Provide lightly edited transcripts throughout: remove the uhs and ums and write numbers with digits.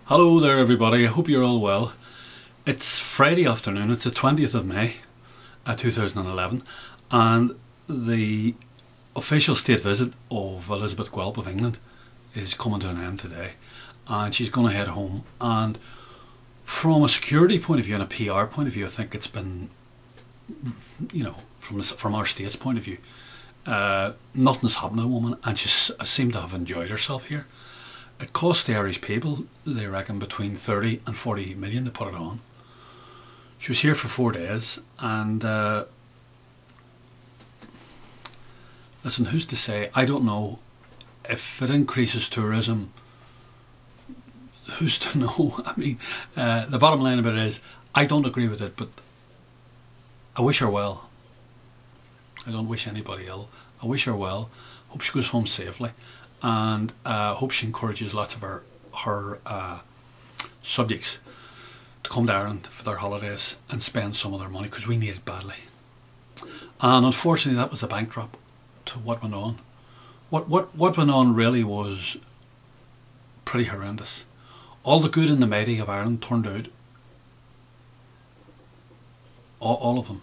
Hello there everybody, I hope you're all well. It's Friday afternoon, it's the 20th of May 2011 and the official state visit of Elizabeth GUELPH of England is coming to an end today, and she's going to head home. And from a security point of view and a PR point of view, I think it's been, you know, from our state's point of view, nothing's happened to the woman, and she seemed to have enjoyed herself here. It cost the Irish people, they reckon, between 30 and 40 million to put it on. She was here for 4 days, and listen, who's to say? I don't know if it increases tourism. Who's to know? I mean, the bottom line of it is, I don't agree with it, but I wish her well. I don't wish anybody ill. I wish her well. Hope she goes home safely. And hope she encourages lots of her subjects to come to Ireland for their holidays and spend some of their money, because we need it badly. And unfortunately, that was the bankrupt to what went on. What went on really was pretty horrendous. All the good and the mighty of Ireland turned out. All of them,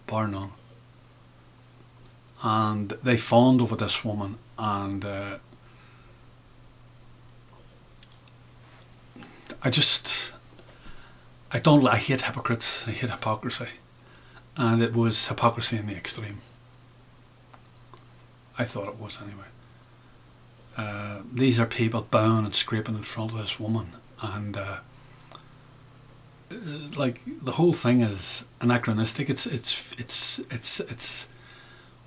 bar none. And they fawned over this woman, and I hate hypocrites, I hate hypocrisy, and it was hypocrisy in the extreme. I thought it was anyway. These are people bowing and scraping in front of this woman, and like, the whole thing is anachronistic.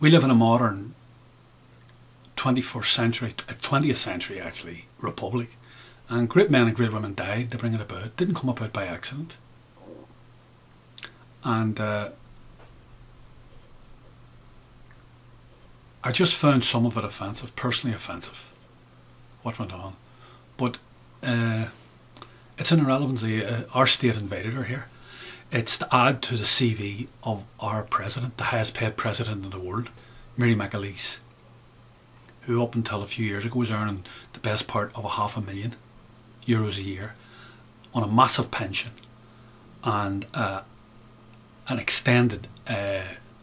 We live in a modern 21st century, 20th century actually, republic. And great men and great women died to bring it about. It didn't come about by accident. And I just found some of it offensive, personally offensive, what went on. But it's an irrelevancy. Our state invited her here. It's to add to the CV of our president, the highest paid president in the world, MERRILL, who up until a few years ago was earning the best part of €500,000 a year on a massive pension and an extended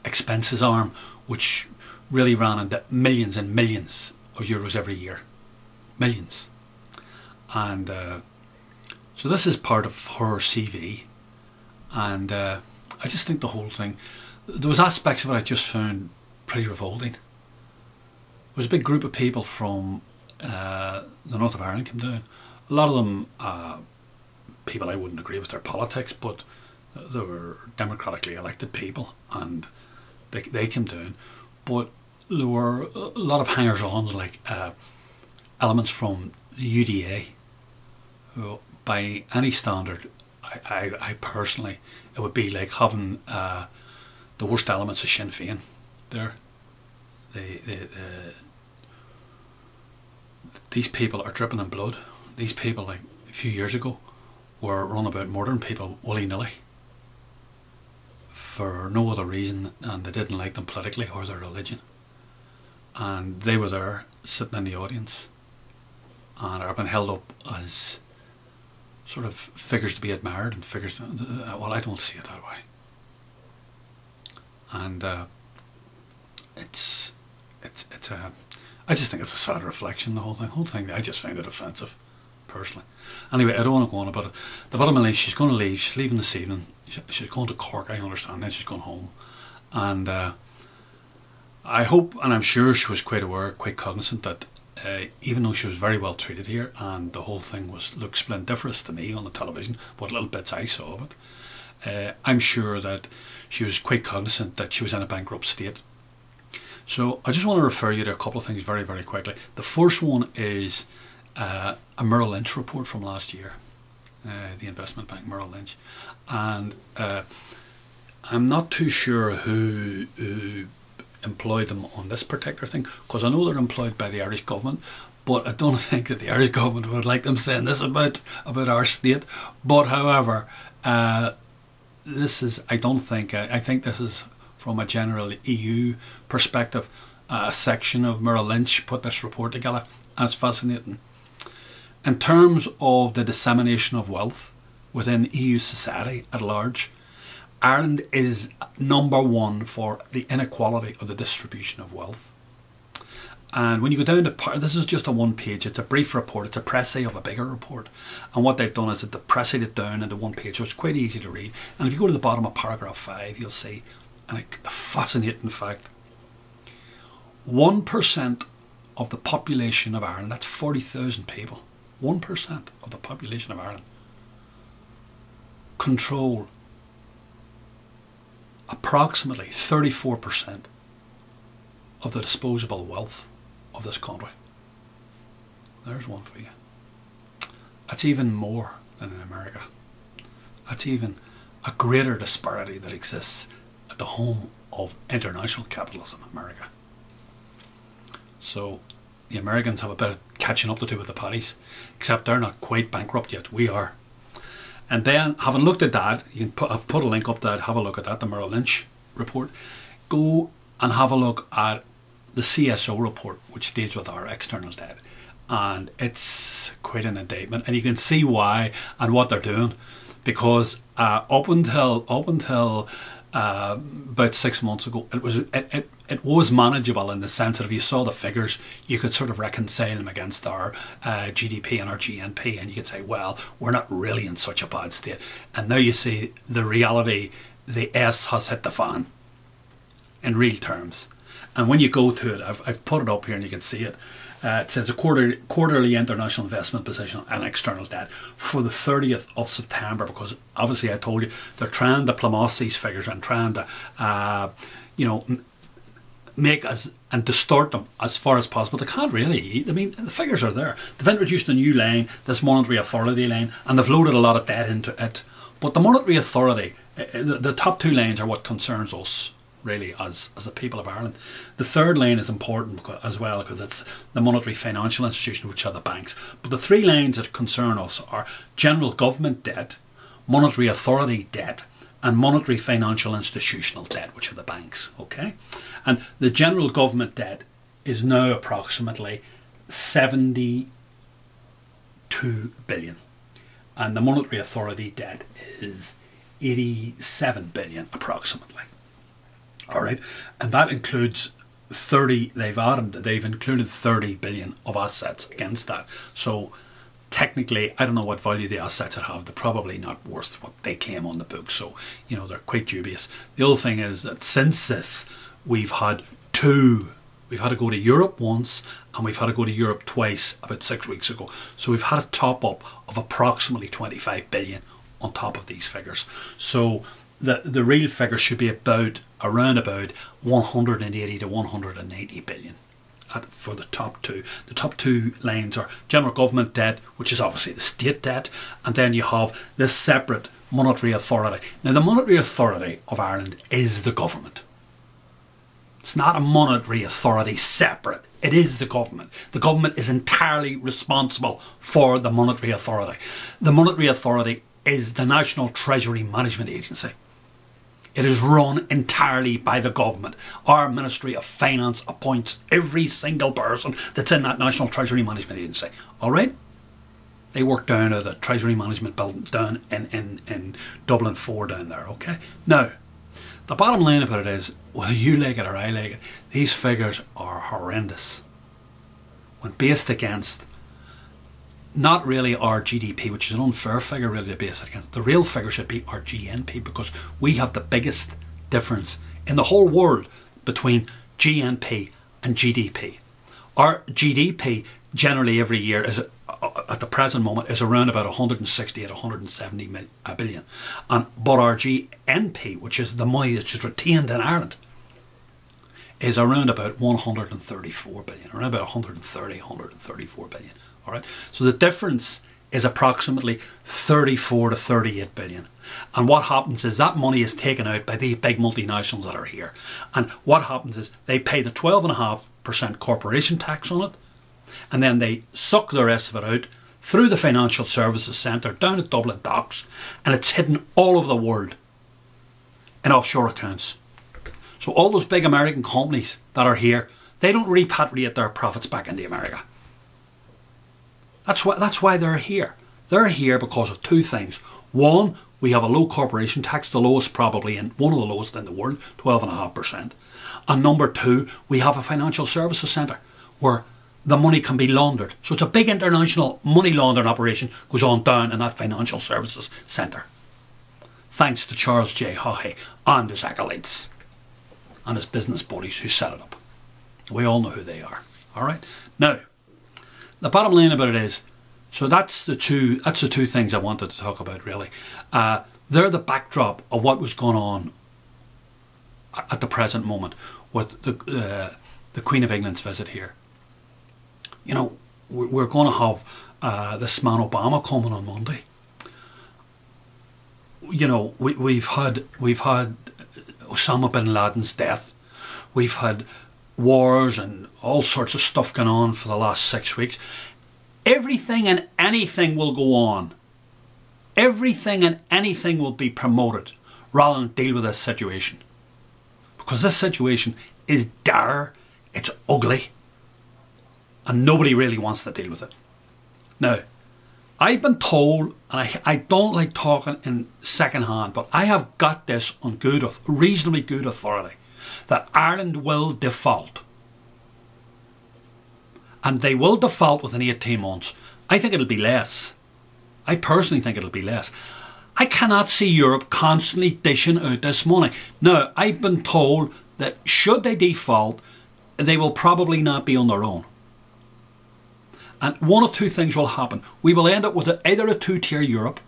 expenses arm, which really ran into millions and millions of euros every year. Millions. And so this is part of her CV, and I just think the whole thing, there was aspects of it I just found pretty revolting. There was a big group of people from the north of Ireland came down. A lot of them people I wouldn't agree with their politics, but they were democratically elected people, and they came down. But there were a lot of hangers-on, like elements from the UDA, who by any standard, I personally, it would be like having the worst elements of Sinn Féin there. These people are dripping in blood. These people, like a few years ago, were run about murdering people willy-nilly for no other reason, and they didn't like them politically or their religion. And they were there sitting in the audience and are being held up as sort of figures to be admired and figures to, well, I don't see it that way. And I just think it's a sad reflection, the whole thing. I just find it offensive, personally. Anyway, I don't want to go on about it. The bottom line is, she's going to leave. She's leaving this evening. She's going to Cork, I understand. Then she's going home. And I hope, and I'm sure she was quite aware, quite cognizant that even though she was very well treated here, and the whole thing looked splendiferous to me on the television, what little bits I saw of it, I'm sure that she was quite cognizant that she was in a bankrupt state. So I just want to refer you to a couple of things very, very quickly. The first one is a Merrill Lynch report from last year, the investment bank Merrill Lynch, and I'm not too sure who employed them on this particular thing, because I know they're employed by the Irish government, but I don't think that the Irish government would like them saying this about our state. But however, this is, I think this is from a general EU perspective. A section of Merrill Lynch put this report together, and it's fascinating. In terms of the dissemination of wealth within EU society at large, Ireland is #1 for the inequality of the distribution of wealth. And when you go down to, this is just a one page, it's a brief report, it's a précis of a bigger report. And what they've done is that they've précised it down into one page, so it's quite easy to read. And if you go to the bottom of paragraph 5, you'll see a fascinating fact. 1% of the population of Ireland, that's 40,000 people, 1% of the population of Ireland control approximately 34% of the disposable wealth of this country. There's one for you. That's even more than in America. That's even a greater disparity that exists at the home of international capitalism, America. So the Americans have a bit of catching up to do with the Paddies, except they're not quite bankrupt yet. We are. And then, having looked at that, I've put a link up there, have a look at that, the MERRILL LYNCH report. Go and have a look at the CSO report, which deals with our external debt. And it's quite an indictment. And you can see why and what they're doing. Because up until about 6 months ago, it was manageable in the sense that if you saw the figures, you could sort of reconcile them against our GDP and our GNP, and you could say, well, we're not really in such a bad state. And now you see the reality, the S has hit the fan in real terms. And when you go to it, I've put it up here and you can see it. It says a quarterly international investment position and external debt for the 30th of September, because obviously I told you they're trying to plumose these figures and trying to, make us and distort them as far as possible. They can't really. I mean, the figures are there. They've introduced a new line, this monetary authority line, and they've loaded a lot of debt into it. But the monetary authority, the top two lines are what concerns us, really, as the people of Ireland. The third line is important as well, because it's the monetary financial institution, which are the banks. But the three lines that concern us are general government debt, monetary authority debt, and monetary financial institutional debt, which are the banks. Okay, and the general government debt is now approximately 72 billion, and the monetary authority debt is 87 billion approximately. All right, and that includes 30. They've included 30 billion of assets against that. So technically, I don't know what value the assets would have. They're probably not worth what they claim on the book. So they're quite dubious. The other thing is that since this, we've had to go to Europe once, and we've had to go to Europe twice about 6 weeks ago. So we've had a top up of approximately 25 billion on top of these figures. So the real figure should be around about 180 to 190 billion for the top two. The top two lines are general government debt, which is obviously the state debt, and then you have this separate monetary authority. Now, the monetary authority of Ireland is the government. It's not a monetary authority separate. It is the government. The government is entirely responsible for the monetary authority. The monetary authority is the National Treasury Management Agency. It is run entirely by the government. Our Ministry of Finance appoints every single person that's in that National Treasury Management Agency. All right? They work down at the Treasury Management Building down in Dublin 4 down there, okay? Now, the bottom line about it is, whether you like it or I like it, these figures are horrendous when based against not really our GDP, which is an unfair figure really to base it against. The real figure should be our GNP, because we have the biggest difference in the whole world between GNP and GDP. Our GDP generally every year is, at the present moment, is around about 160 to 170 billion. But our GNP, which is the money that's just retained in Ireland, is around about 134 billion, around about 134 billion. All right, so the difference is approximately 34 to 38 billion. And what happens is that money is taken out by the big multinationals that are here. And what happens is they pay the 12.5% corporation tax on it, and then they suck the rest of it out through the Financial Services Centre down at Dublin Docks, and it's hidden all over the world in offshore accounts. So all those big American companies that are here, they don't repatriate their profits back into America. That's why they're here. They're here because of two things. One, we have a low corporation tax, the lowest probably, and one of the lowest in the world, 12.5%. And number two, we have a financial services centre where the money can be laundered. So it's a big international money laundering operation goes on down in that financial services centre. Thanks to Charles J. Haughey and his acolytes and his business buddies who set it up. We all know who they are. All right. Now, the bottom line about it is, so that's the two things I wanted to talk about really. They're the backdrop of what was going on at the present moment with the Queen of England's visit here. You know, we're going to have this man Obama coming on Monday. You know, we've had Osama bin Laden's death. We've had wars and all sorts of stuff going on for the last 6 weeks. Everything and anything will go on. Everything and anything will be promoted rather than deal with this situation. Because this situation is dire, it's ugly, and nobody really wants to deal with it. Now, I've been told, and I don't like talking in second hand, but I have got this on reasonably good authority, that Ireland will default. And they will default within 18 months. I think it'll be less. I personally think it'll be less. I cannot see Europe constantly dishing out this money. Now, I've been told that should they default, they will probably not be on their own. And one of two things will happen. We will end up with either a two-tier Europe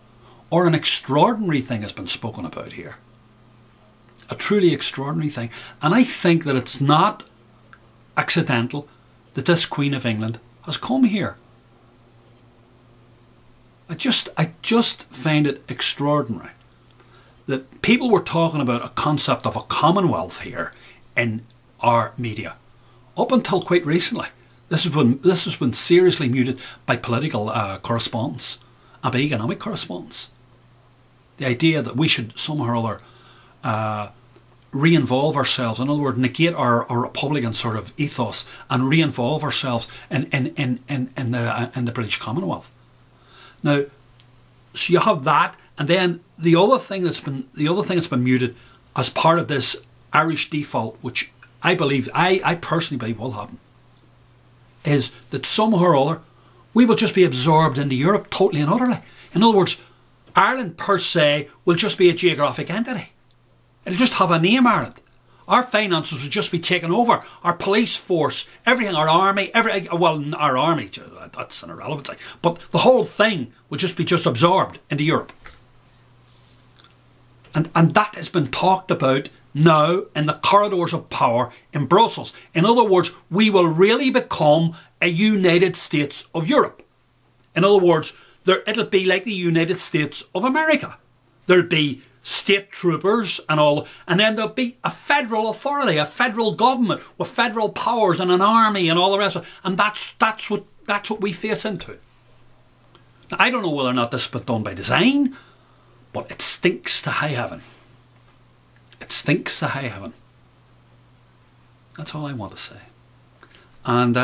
or an extraordinary thing has been spoken about here. A truly extraordinary thing. And I think that it's not accidental that this Queen of England has come here. I just find it extraordinary that people were talking about a concept of a Commonwealth here in our media. Up until quite recently. This has been seriously muted by political correspondence and by economic correspondence. The idea that we should somehow or other re-involve ourselves, in other words, negate our Republican sort of ethos and re-involve ourselves in the British Commonwealth. Now, so you have that, and then the other thing that's been muted as part of this Irish default, which I personally believe will happen, is that somehow or other we will just be absorbed into Europe totally and utterly. In other words, Ireland per se will just be a geographic entity. It'll just have a name, Ireland. Our finances will just be taken over. Our police force, everything, our army, our army, that's an irrelevancy. But the whole thing will just be absorbed into Europe. And that has been talked about now in the corridors of power in Brussels. In other words, we will really become a United States of Europe. In other words, it'll be like the United States of America. There'll be state troopers and all, and then there'll be a federal authority, a federal government with federal powers and an army and all the rest of it. And that's what we face into. Now, I don't know whether or not this has been done by design, but it stinks to high heaven. It stinks to high heaven. That's all I want to say. And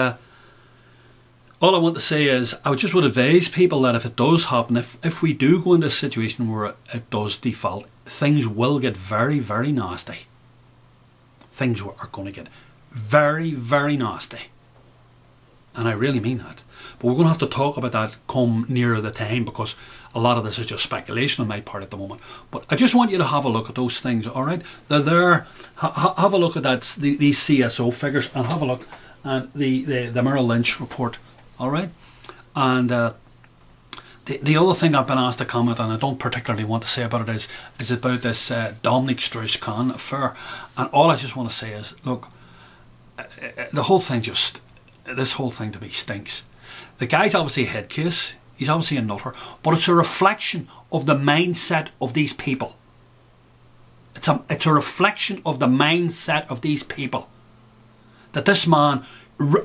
all I want to say is, I just would advise people that if it does happen, if we do go into a situation where it does default, things will get very, very nasty. Things are going to get very, very nasty. And I really mean that. But we're going to have to talk about that come nearer the time, because a lot of this is just speculation on my part at the moment. But I just want you to have a look at those things, all right? They're there. Have a look at these CSO figures, and have a look at the Merrill Lynch report, all right? And the other thing I've been asked to comment on, I don't particularly want to say about it, is about this Dominic Strauss-Kahn affair. And all I just want to say is, look, this whole thing to me stinks. The guy's obviously a head case. He's obviously a nutter. But it's a reflection of the mindset of these people. It's a reflection of the mindset of these people. That this man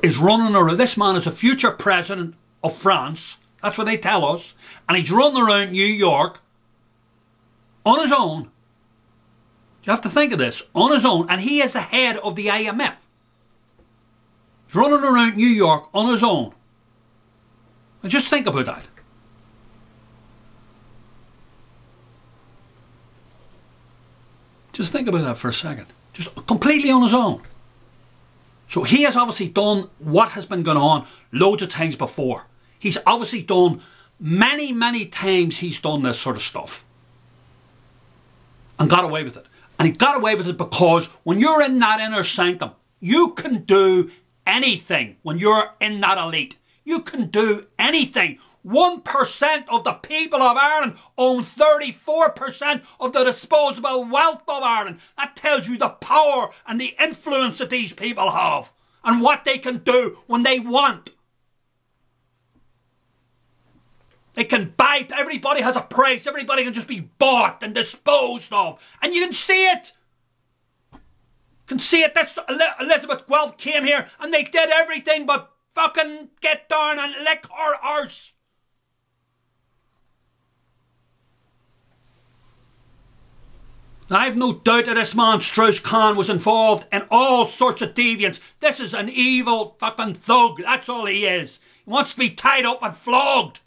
is running around. This man is a future president of France. That's what they tell us. And he's running around New York on his own. You have to think of this. On his own. And he is the head of the IMF. He's running around New York on his own. And just think about that. Just think about that for a second. Just completely on his own. So he has obviously done what has been going on loads of times before. He's obviously done many times he's done this sort of stuff. And got away with it. And he got away with it because when you're in that inner sanctum, you can do anything when you're in that elite. You can do anything. 1% of the people of Ireland own 34% of the disposable wealth of Ireland. That tells you the power and the influence that these people have and what they can do when they want. They can buy, everybody has a price, everybody can just be bought and disposed of. And you can see it. You can see it. That's Elizabeth Guelph came here and they did everything but fucking get down and lick her arse. I've no doubt that this man Strauss-Kahn was involved in all sorts of deviance. This is an evil fucking thug. That's all he is. He wants to be tied up and flogged.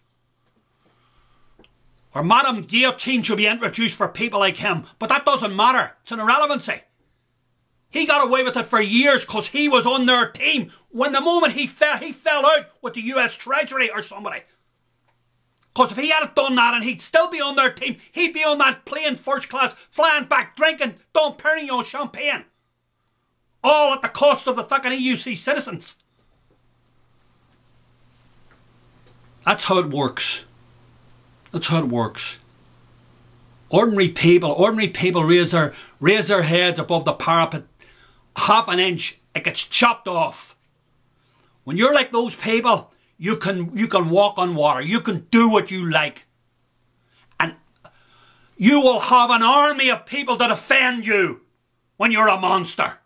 Or Madame Guillotine should be introduced for people like him. But that doesn't matter. It's an irrelevancy. He got away with it for years because he was on their team. When the moment he fell out with the US Treasury or somebody. Because if he had done that and he'd still be on their team, he'd be on that plane first class, flying back, drinking Dom Perignon champagne. All at the cost of the fucking EUC citizens. That's how it works. That's how it works. Ordinary people raise their heads above the parapet half an inch, it gets chopped off. When you're like those people, you can walk on water. You can do what you like. And you will have an army of people to defend you when you're a monster.